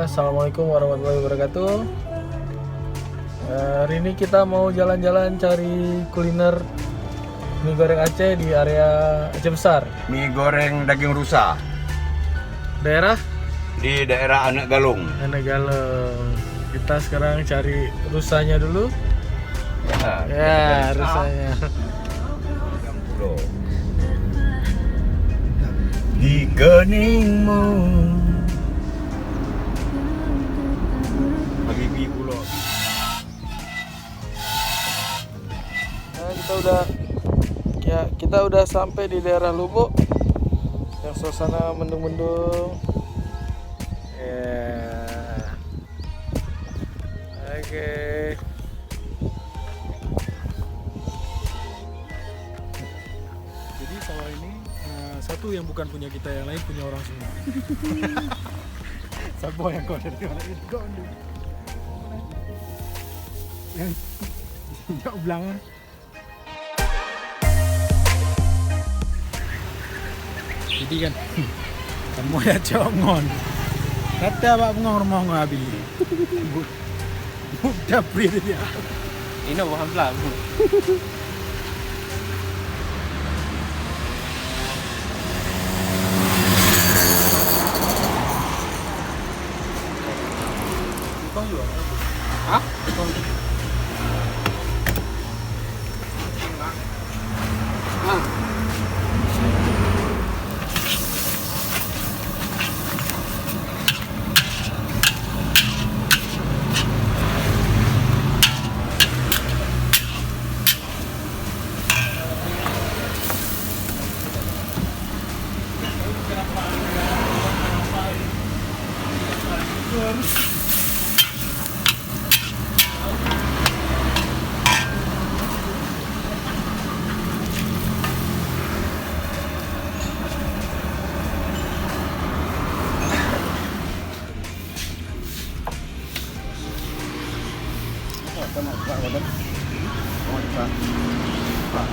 Assalamualaikum warahmatullahi wabarakatuh. Hari ini kita mau jalan-jalan cari kuliner mie goreng Aceh di area Aceh Besar. Mie goreng daging rusa Daerah di daerah Anak Galung. Anak Galung. Kita sekarang cari rusanya dulu. Ya, rusanya. Di keningmu Habibi Pulau. Nah, kita udah sampai di daerah Lubuk. Yang suasana mendung-mendung. Ya. Oke. Jadi sawah ini satu yang bukan punya kita, yang lain punya orang semua. Siapa yang kau dari orang itu kau ni? Yang jauh belakang. Jadi kan, kamu ya cok ngon. Kata abang ngong rumah ngong habis. Bukan pria dia. Ini bukan pelan. Kau juga. Hah? Pak,